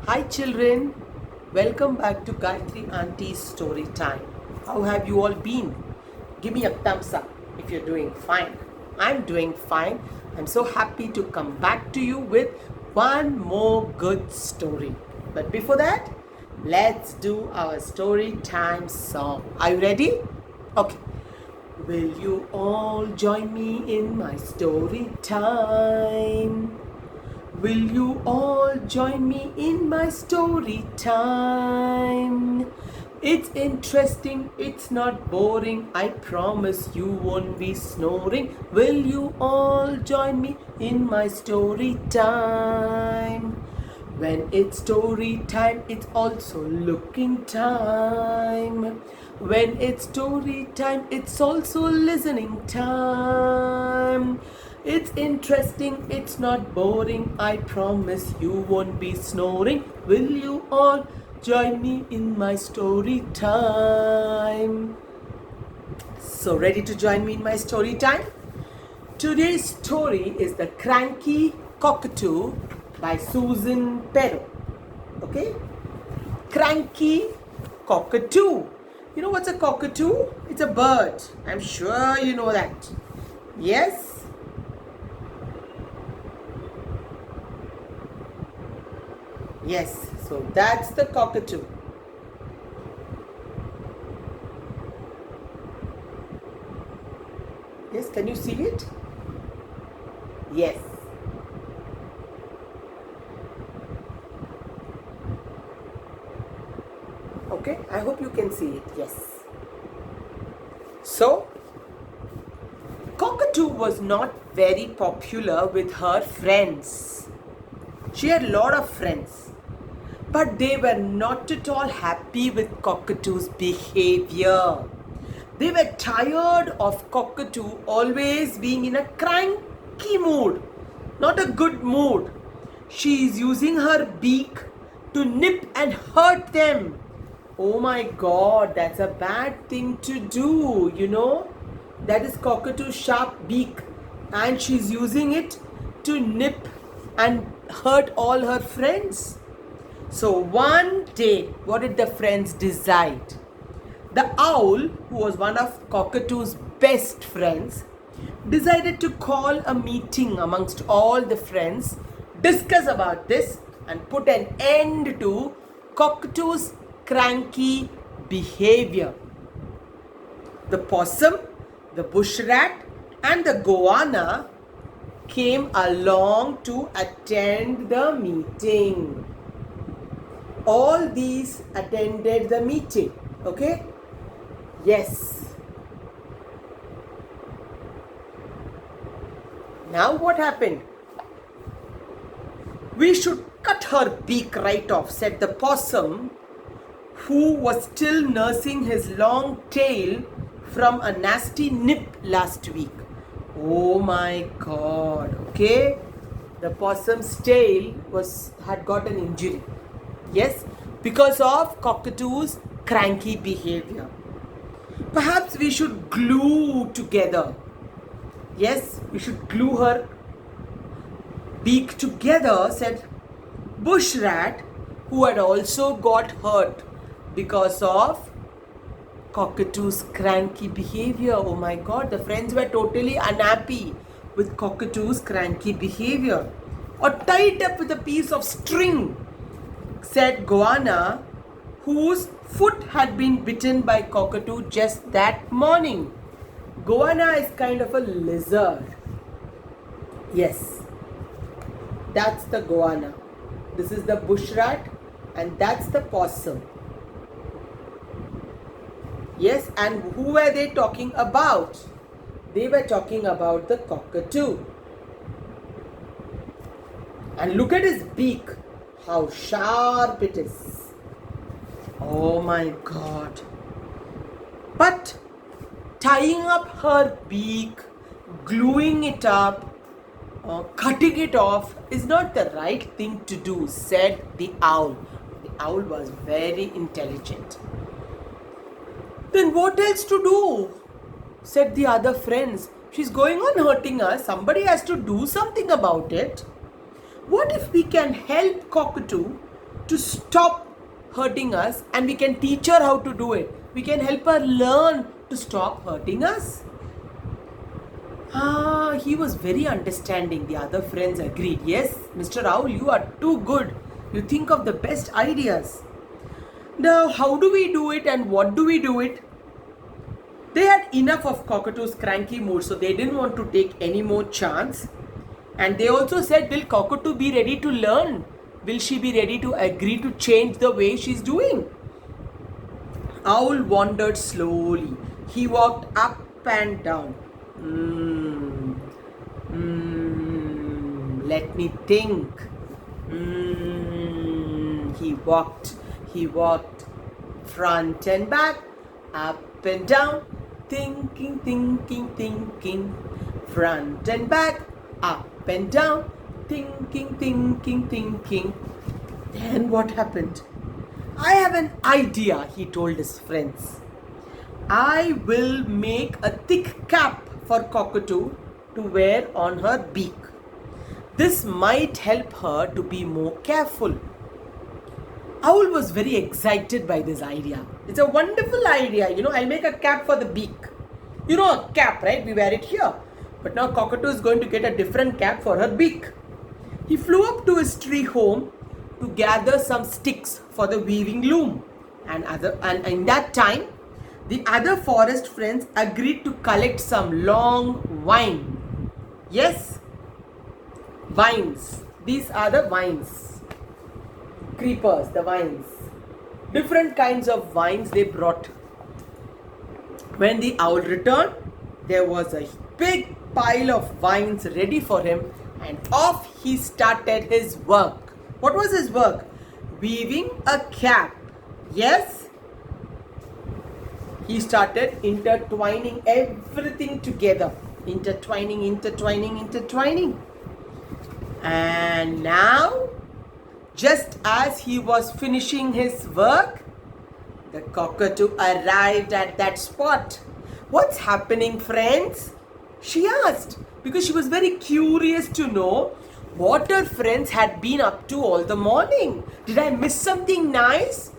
Hi children, welcome back to Gayatri Auntie's story time. How have you all been? Give me a thumbs up if you're doing fine. I'm doing fine. I'm so happy to come back to you with one more good story. But before that, let's do our story time song. Are you ready? Okay. Will you all join me in my story time? Will you all join me in my story time? It's interesting, it's not boring. I promise you won't be snoring. Will you all join me in my story time? When it's story time, it's also looking time. When it's story time, it's also listening time. It's interesting, it's not boring. I promise you won't be snoring. Will you all join me in my story time? So, ready to join me in my story time? Today's story is The Cranky Cockatoo by Susan Perro. Okay? Cranky Cockatoo. You know what's a cockatoo? It's a bird. I'm sure you know that. Yes? Yes, so that's the cockatoo. Yes, can you see it? Yes. Okay, I hope you can see it. Yes. So, Cockatoo was not very popular with her friends. She had a lot of friends, but they were not at all happy with Cockatoo's behavior. They were tired of Cockatoo always being in a cranky mood, not a good mood. She is using her beak to nip and hurt them. Oh my god, that's a bad thing to do, you know. That is Cockatoo's sharp beak, and she's using it to nip and hurt all her friends. So one day, what did the friends decide? The owl, who was one of Cockatoo's best friends, decided to call a meeting amongst all the friends, discuss about this, and put an end to Cockatoo's cranky behavior. The possum, the bush rat, and the goanna came along to attend the meeting. All these attended the meeting, okay? Yes. Now what happened? We should cut her beak right off, said the possum, who was still nursing his long tail from a nasty nip last week. Oh my god, okay? The possum's tail had got an injury. Yes, because of Cockatoo's cranky behavior. Perhaps we should glue together. Yes, we should glue her beak together, said Bush Rat, who had also got hurt because of Cockatoo's cranky behavior. Oh my god, the friends were totally unhappy with Cockatoo's cranky behavior. Or tied up with a piece of string, said Goanna, whose foot had been bitten by Cockatoo just that morning. Goanna is kind of a lizard. Yes, that's the goanna. This is the bush rat, and that's the possum. Yes, and who were they talking about? They were talking about the cockatoo. And look at his beak, how sharp it is. Oh my god. But tying up her beak, gluing it up, cutting it off is not the right thing to do, said the owl. The owl was very intelligent. Then what else to do? Said the other friends. She's going on hurting us. Somebody has to do something about it. What if we can help Cockatoo to stop hurting us, and we can teach her how to do it. We can help her learn to stop hurting us. He was very understanding. The other friends agreed. Yes, Mr. Owl, you are too good. You think of the best ideas. Now, how do we do it and what do we do it? They had enough of Cockatoo's cranky mood, so they didn't want to take any more chance. And they also said, will Cockatoo be ready to learn? Will she be ready to agree to change the way she's doing? Owl wandered slowly. He walked up and down. Let me think. He walked front and back, up and down, thinking, front and back, up and down, thinking. Then what happened? I have an idea, he told his friends. I will make a thick cap for Cockatoo to wear on her beak. This might help her to be more careful. Owl was very excited by this idea. It's a wonderful idea. I'll make a cap for the beak. A cap, right? We wear it here. But now Cockatoo is going to get a different cap for her beak. He flew up to his tree home to gather some sticks for the weaving loom. And in that time, the other forest friends agreed to collect some long vine. Yes, vines. These are the vines. Creepers, the vines. Different kinds of vines they brought. When the owl returned, there was a big pile of vines ready for him, and off he started his work. What was his work? Weaving a cap. Yes? He started intertwining everything together. Intertwining. And now, just as he was finishing his work, the Cockatoo arrived at that spot. What's happening, friends? She asked, because she was very curious to know what her friends had been up to all the morning. Did I miss something nice?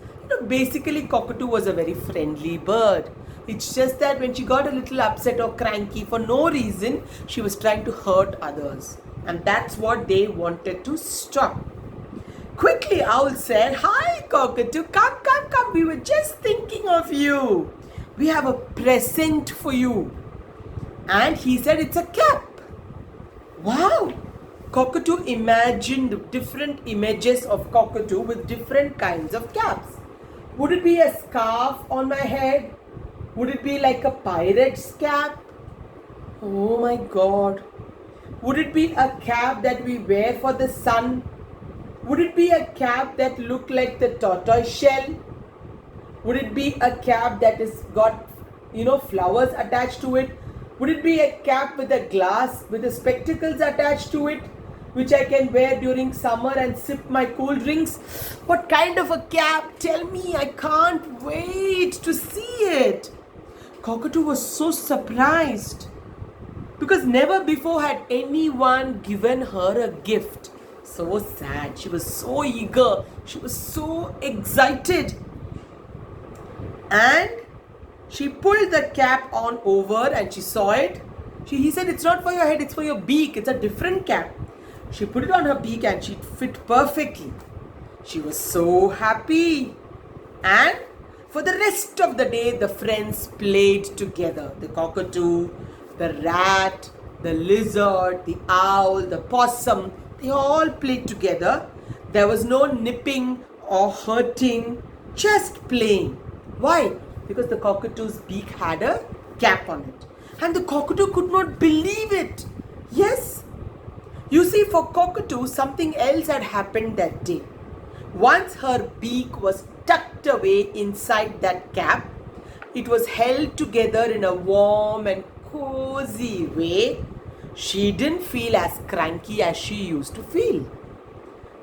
Basically, Cockatoo was a very friendly bird. It's just that when she got a little upset or cranky for no reason, she was trying to hurt others. And that's what they wanted to stop. Quickly, Owl said, "Hi, Cockatoo, come. We were just thinking of you. We have a present for you." And he said, "It's a cap." Wow! Cockatoo imagined different images of Cockatoo with different kinds of caps. Would it be a scarf on my head? Would it be like a pirate's cap? Oh my God. Would it be a cap that we wear for the sun? Would it be a cap that looked like the tortoise shell? Would it be a cap that is got, flowers attached to it? Would it be a cap with a glass, with the spectacles attached to it, which I can wear during summer and sip my cool drinks? What kind of a cap? Tell me, I can't wait to see it. Cockatoo was so surprised because never before had anyone given her a gift. So sad. She was so eager. She was so excited. And she pulled the cap on over and she saw it. He said, "It's not for your head, it's for your beak. It's a different cap." She put it on her beak and she fit perfectly. She was so happy. And for the rest of the day, the friends played together. The cockatoo, the rat, the lizard, the owl, the possum, they all played together. There was no nipping or hurting, just playing. Why? Because the cockatoo's beak had a cap on it. And the cockatoo could not believe it. Yes. You see, for Cockatoo, something else had happened that day. Once her beak was tucked away inside that cap, it was held together in a warm and cozy way. She didn't feel as cranky as she used to feel.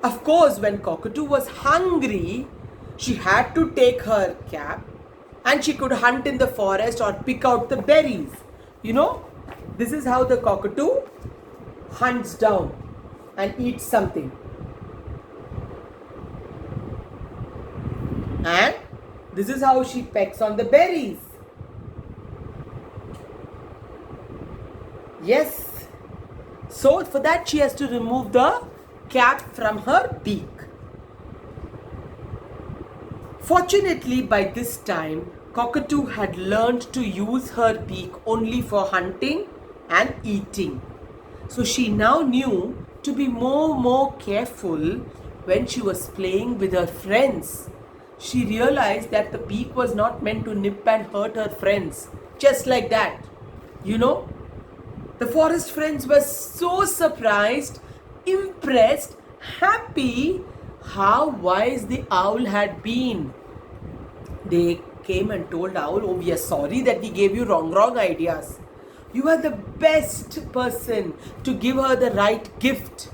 Of course, when Cockatoo was hungry, she had to take her cap and she could hunt in the forest or pick out the berries. This is how the cockatoo hunts down and eats something. And this is how she pecks on the berries. Yes. So for that she has to remove the cap from her beak. Fortunately, by this time, Cockatoo had learned to use her beak only for hunting and eating. So she now knew to be more careful when she was playing with her friends. She realized that the beak was not meant to nip and hurt her friends. Just like that. You know, the forest friends were so surprised, impressed, happy how wise the owl had been. They came and told Owl, "Oh, we are sorry that we gave you wrong ideas. You are the best person to give her the right gift.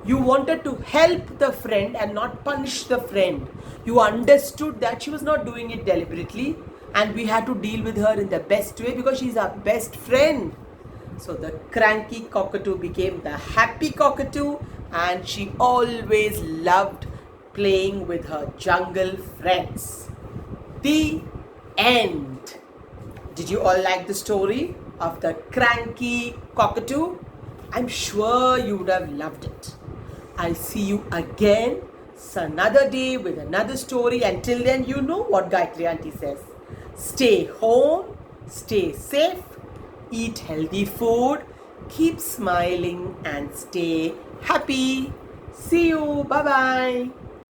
You wanted to help the friend and not punish the friend. You understood that she was not doing it deliberately, and we had to deal with her in the best way because she's our best friend." So the cranky cockatoo became the happy cockatoo, and she always loved playing with her jungle friends. The end. Did you all like the story of the cranky cockatoo? I'm sure you would have loved it. I'll see you again another day with another story. Until then, you know what Gayatri Aunty says. Stay home, stay safe, eat healthy food, keep smiling and stay happy. See you. Bye-bye.